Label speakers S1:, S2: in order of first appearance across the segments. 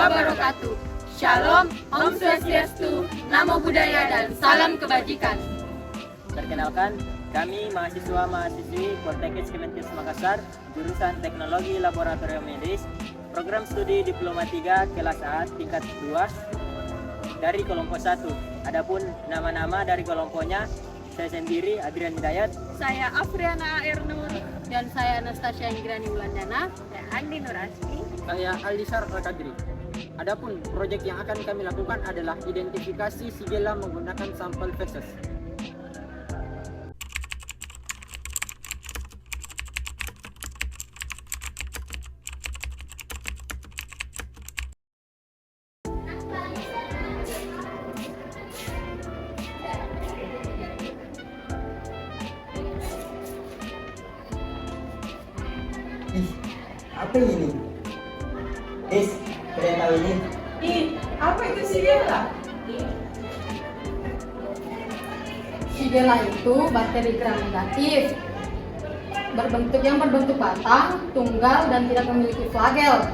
S1: wabarakatuh. Shalom, Om Swastiastu, Namo Buddhaya, dan salam kebajikan.
S2: Perkenalkan, kami mahasiswa-mahasiswi Poltekkes Kemenkes Makassar, jurusan Teknologi Laboratorium Medis, program studi Diploma 3 kelas A tingkat 2 dari kelompok 1. Adapun nama-nama dari kelompoknya, saya sendiri Adrian Hidayat,
S1: Saya Afriana Ernur, dan saya Anastasia Ingrani Wulandana, dan Andi Nurasmi.
S3: Saya Aldisar Al-Kadri. Adapun proyek yang akan kami lakukan adalah identifikasi Shigella menggunakan sampel feses.
S2: Apa ini? Kalian tahu ini?
S1: Apa itu Shigella? Shigella itu bakteri gram negatif, berbentuk batang, tunggal, dan tidak memiliki flagel,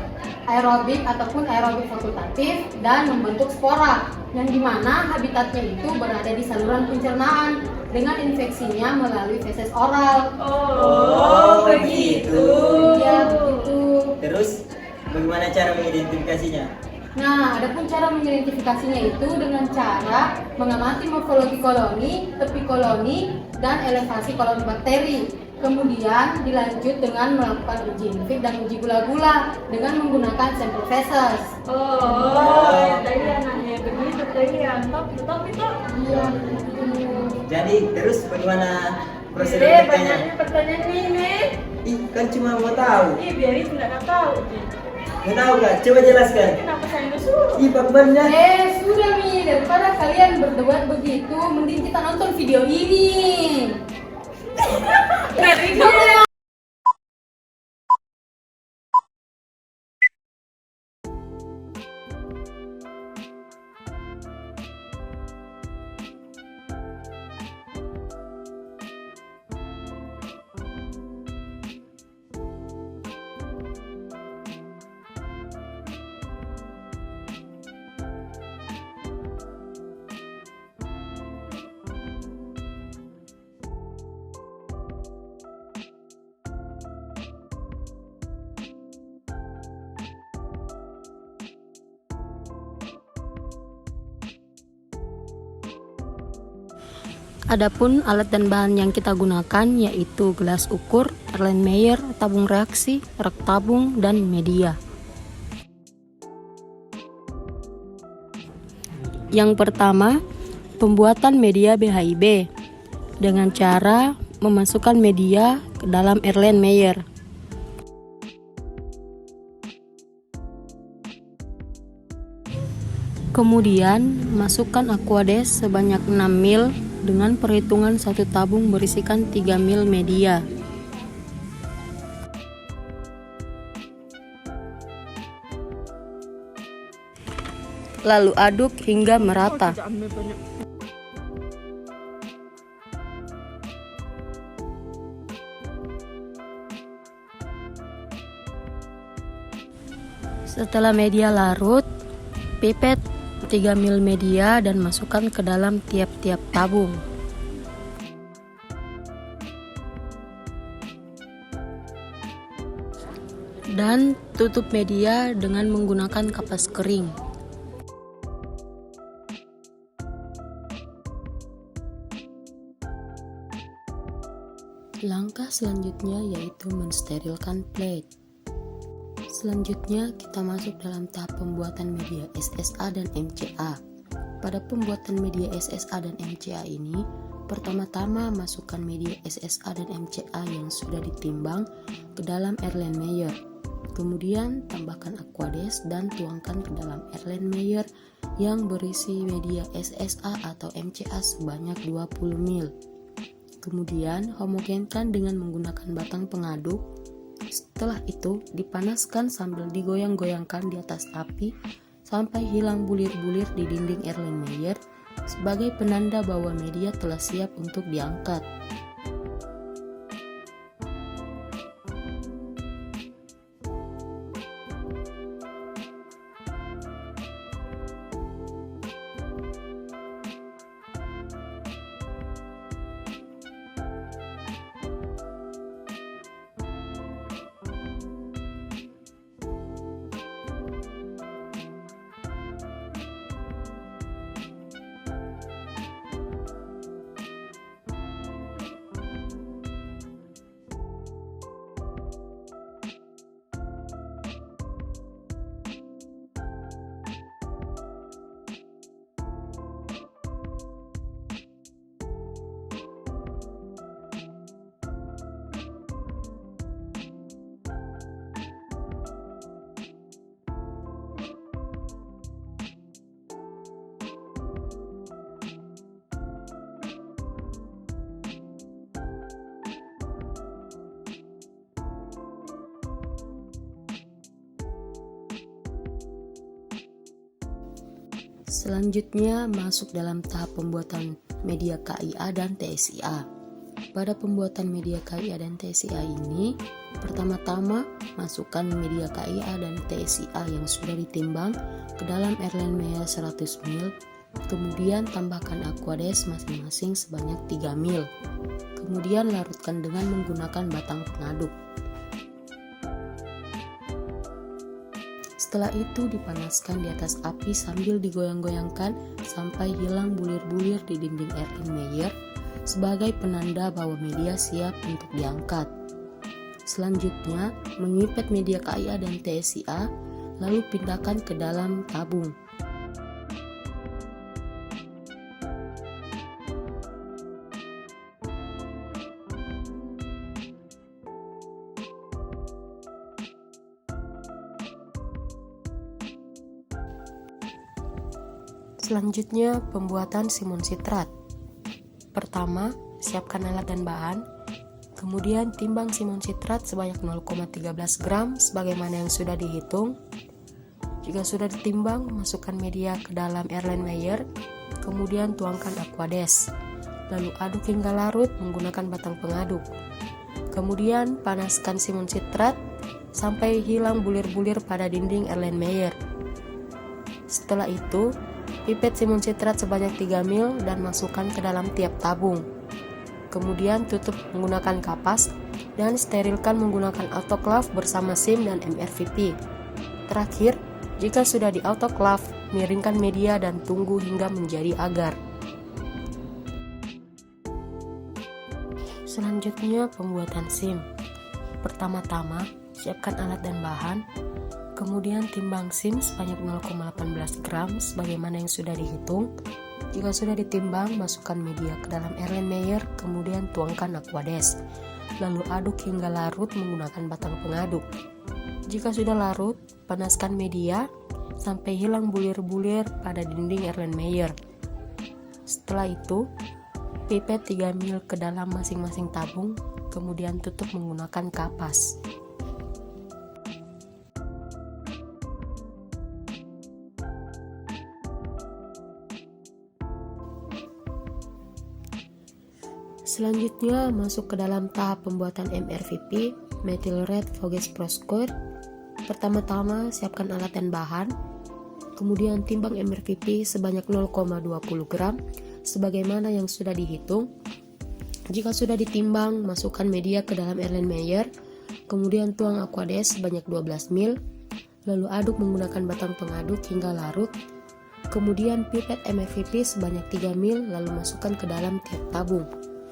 S1: aerobik ataupun aerobik fakultatif, dan membentuk spora, yang dimana habitatnya itu berada di saluran pencernaan dengan infeksinya melalui feses oral.
S2: Oh, begitu.
S1: Iya, begitu.
S2: Terus, bagaimana cara mengidentifikasinya?
S1: Nah, adapun cara mengidentifikasinya itu dengan cara mengamati morfologi koloni, tepi koloni, dan elevasi koloni bakteri. Kemudian dilanjut dengan melakukan uji infik dan uji gula-gula dengan menggunakan sampel feses.
S4: Tadi anaknya begitu, tadi top itu.
S1: Iya, begitu.
S2: Jadi, terus bagaimana prosedur
S4: Banyaknya
S2: kerjanya?
S4: pertanyaan ini.
S2: Kan cuma mau tahu.
S4: Biarin tidak tahu.
S2: Mau tahu gak? Coba jelaskan.
S4: Kenapa saya nggak suruh?
S2: Pakbarnya.
S1: Sudah Mi, daripada kalian berdebat begitu, mending kita nonton video ini. Adapun alat dan bahan yang kita gunakan yaitu gelas ukur, Erlenmeyer, tabung reaksi, rak tabung, dan media. Yang pertama, pembuatan media BHIB dengan cara memasukkan media ke dalam Erlenmeyer. Kemudian, masukkan Aquades sebanyak 6 ml dengan perhitungan satu tabung berisikan 3 ml media. Lalu aduk hingga merata. Setelah media larut, pipet 3 ml media dan masukkan ke dalam tiap-tiap tabung. Dan tutup media dengan menggunakan kapas kering. Langkah selanjutnya yaitu mensterilkan plate. Selanjutnya kita masuk dalam tahap pembuatan media SSA dan MCA. Pada pembuatan media SSA dan MCA ini, pertama-tama masukkan media SSA dan MCA yang sudah ditimbang ke dalam Erlenmeyer. Kemudian tambahkan Aquades dan tuangkan ke dalam Erlenmeyer yang berisi media SSA atau MCA sebanyak 20 ml. Kemudian homogenkan dengan menggunakan batang pengaduk. Setelah itu dipanaskan sambil digoyang-goyangkan di atas api sampai hilang bulir-bulir di dinding Erlenmeyer sebagai penanda bahwa media telah siap untuk diangkat. Selanjutnya masuk dalam tahap pembuatan media KIA dan TSIA. Pada pembuatan media KIA dan TSIA ini, pertama-tama masukkan media KIA dan TSIA yang sudah ditimbang ke dalam Erlenmeyer 100 ml, kemudian tambahkan Aquades masing-masing sebanyak 3 ml. Kemudian larutkan dengan menggunakan batang pengaduk. Setelah itu dipanaskan di atas api sambil digoyang-goyangkan sampai hilang bulir-bulir di dinding Erlenmeyer sebagai penanda bahwa media siap untuk diangkat. Selanjutnya, mengipet media KIA dan TSIA lalu pindahkan ke dalam tabung. Selanjutnya, pembuatan simun sitrat. Pertama, siapkan alat dan bahan. Kemudian timbang simun sitrat sebanyak 0,13 gram sebagaimana yang sudah dihitung. Jika sudah ditimbang, masukkan media ke dalam Erlenmeyer. Kemudian tuangkan Aquades. Lalu aduk hingga larut menggunakan batang pengaduk. Kemudian panaskan simun sitrat sampai hilang bulir-bulir pada dinding Erlenmeyer. Setelah itu, pipet simun sitrat sebanyak 3 ml dan masukkan ke dalam tiap tabung. Kemudian tutup menggunakan kapas dan sterilkan menggunakan autoclave bersama SIM dan MRVP. Terakhir, jika sudah di autoclave, miringkan media dan tunggu hingga menjadi agar. Selanjutnya, pembuatan SIM. Pertama-tama, siapkan alat dan bahan. Kemudian timbang SIM sebanyak 0,18 gram sebagaimana yang sudah dihitung. Jika sudah ditimbang, masukkan media ke dalam Erlenmeyer, kemudian tuangkan Aquades. Lalu aduk hingga larut menggunakan batang pengaduk. Jika sudah larut, panaskan media sampai hilang bulir-bulir pada dinding Erlenmeyer. Setelah itu, pipet 3 ml ke dalam masing-masing tabung, kemudian tutup menggunakan kapas. Selanjutnya masuk ke dalam tahap pembuatan MRVP, Methyl Red Foges Proscore. Pertama-tama siapkan alat dan bahan, kemudian timbang MRVP sebanyak 0,20 gram sebagaimana yang sudah dihitung. Jika sudah ditimbang, masukkan media ke dalam Erlenmeyer, kemudian tuang Aquades sebanyak 12 ml, lalu aduk menggunakan batang pengaduk hingga larut. Kemudian pipet MRVP sebanyak 3 ml lalu masukkan ke dalam tiap tabung.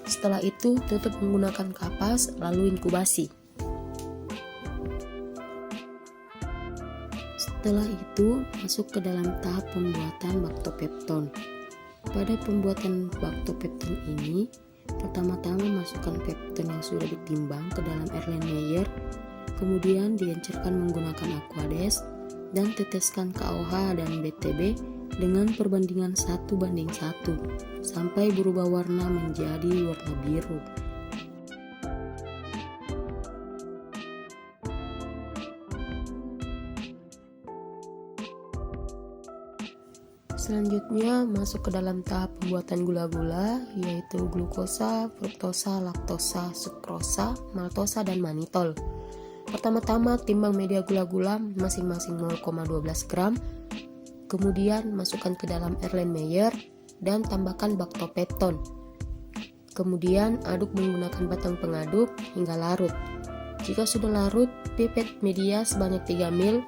S1: Setelah itu tutup menggunakan kapas lalu inkubasi. Setelah itu masuk ke dalam tahap pembuatan baktopepton. Pada pembuatan baktopepton ini, pertama-tama masukkan pepton yang sudah ditimbang ke dalam Erlenmeyer, kemudian diencerkan menggunakan Aquades dan teteskan KOH dan BTB dengan perbandingan 1:1 sampai berubah warna menjadi warna biru. Selanjutnya masuk ke dalam tahap pembuatan gula-gula, yaitu glukosa, fruktosa, laktosa, sukrosa, maltosa, dan manitol. Pertama-tama timbang media gula-gula masing-masing 0,12 gram, kemudian masukkan ke dalam Erlenmeyer dan tambahkan baktopepton. Kemudian aduk menggunakan batang pengaduk hingga larut. Jika sudah larut, pipet media sebanyak 3 ml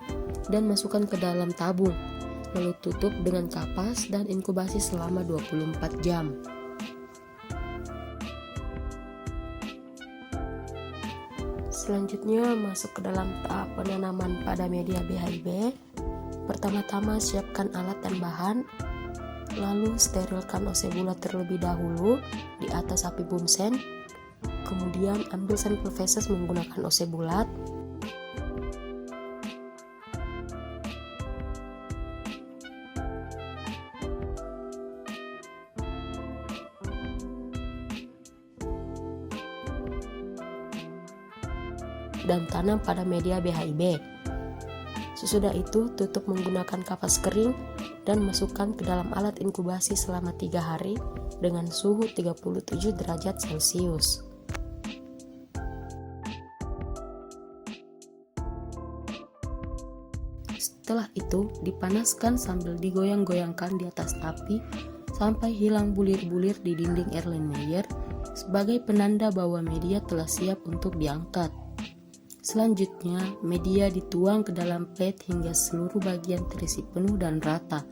S1: dan masukkan ke dalam tabung. Lalu tutup dengan kapas dan inkubasi selama 24 jam. Selanjutnya masuk ke dalam tahap penanaman pada media BHIB. Pertama-tama siapkan alat dan bahan, lalu sterilkan OC bulat terlebih dahulu di atas api bunsen. Kemudian ambil sampel feses menggunakan OC bulat. Dan tanam pada media BHIB. Sesudah itu tutup menggunakan kapas kering dan masukkan ke dalam alat inkubasi selama 3 hari dengan suhu 37 derajat Celcius. Setelah itu, dipanaskan sambil digoyang-goyangkan di atas api sampai hilang bulir-bulir di dinding Erlenmeyer sebagai penanda bahwa media telah siap untuk diangkat. Selanjutnya, media dituang ke dalam plate hingga seluruh bagian terisi penuh dan rata.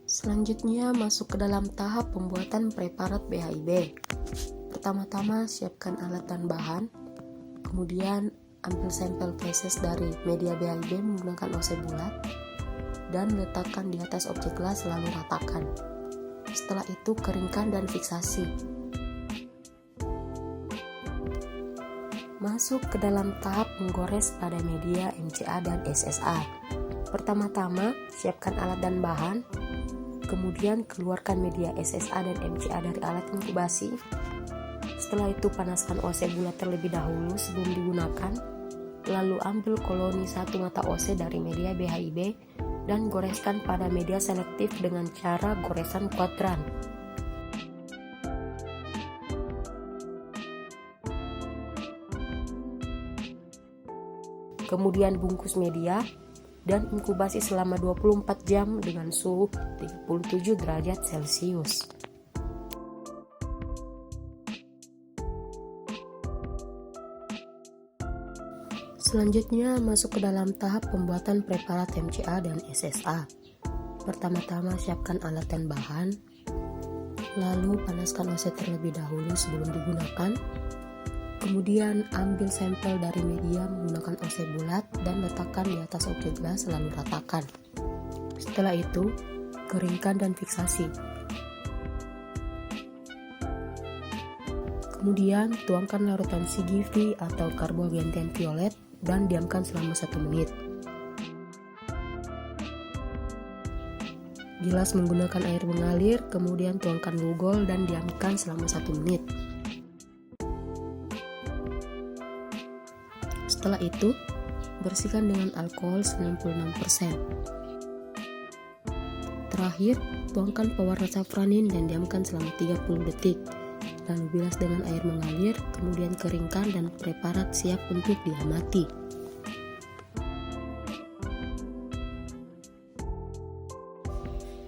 S1: Selanjutnya, masuk ke dalam tahap pembuatan preparat BHIB. Pertama-tama, siapkan alat dan bahan. Kemudian, ambil sampel feses dari media BHIB menggunakan OC bulat dan letakkan di atas objek gelas lalu ratakan. Setelah itu, keringkan dan fiksasi. Masuk ke dalam tahap menggores pada media MCA dan SSA. Pertama-tama, siapkan alat dan bahan. Kemudian keluarkan media SSA dan MCA dari alat inkubasi. Setelah itu panaskan OC bulat terlebih dahulu sebelum digunakan. Lalu ambil koloni 1 mata OC dari media BHIB dan goreskan pada media selektif dengan cara goresan kuadran. Kemudian bungkus media dan inkubasi selama 24 jam dengan suhu 37 derajat Celcius. Selanjutnya masuk ke dalam tahap pembuatan preparat MCA dan SSA. Pertama-tama siapkan alat dan bahan, lalu panaskan OC terlebih dahulu sebelum digunakan. Kemudian ambil sampel dari media menggunakan OC bulat dan letakkan di atas objek gelas lalu ratakan. Setelah itu, keringkan dan fiksasi. Kemudian tuangkan larutan CGV atau karbogentian violet dan diamkan selama 1 menit. Gilas menggunakan air mengalir, kemudian tuangkan lugol dan diamkan selama 1 menit. Setelah itu, bersihkan dengan alkohol 96%. Terakhir, tuangkan pewarna safranin dan diamkan selama 30 detik. Lalu bilas dengan air mengalir, kemudian keringkan dan preparat siap untuk diamati.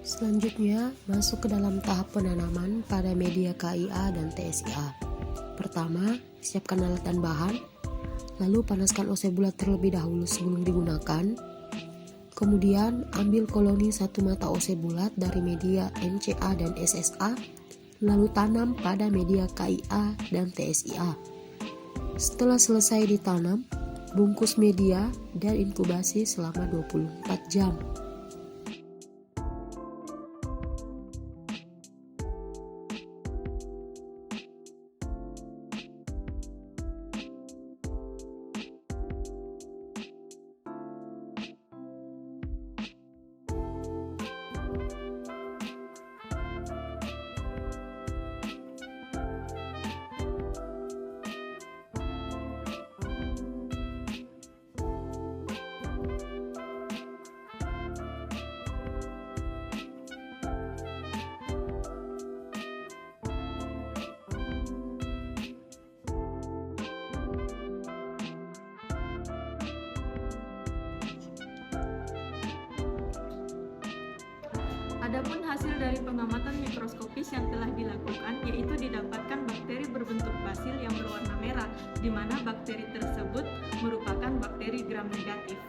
S1: Selanjutnya, masuk ke dalam tahap penanaman pada media KIA dan TSIA. Pertama, siapkan alat dan bahan, lalu panaskan OC bulat terlebih dahulu sebelum digunakan. Kemudian, ambil koloni 1 mata OC bulat dari media MCA dan SSA, lalu tanam pada media KIA dan TSIA. Setelah selesai ditanam, bungkus media dan inkubasi selama 24 jam.
S4: Adapun hasil dari pengamatan mikroskopis yang telah dilakukan yaitu didapatkan bakteri berbentuk basil yang berwarna merah, di mana bakteri tersebut merupakan bakteri gram negatif.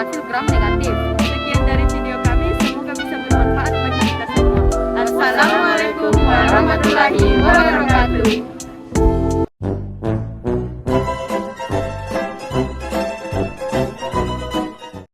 S5: hasil gram negatif.
S4: Sekian dari video kami, semoga bisa bermanfaat bagi kita semua.
S5: Assalamualaikum warahmatullahi wabarakatuh.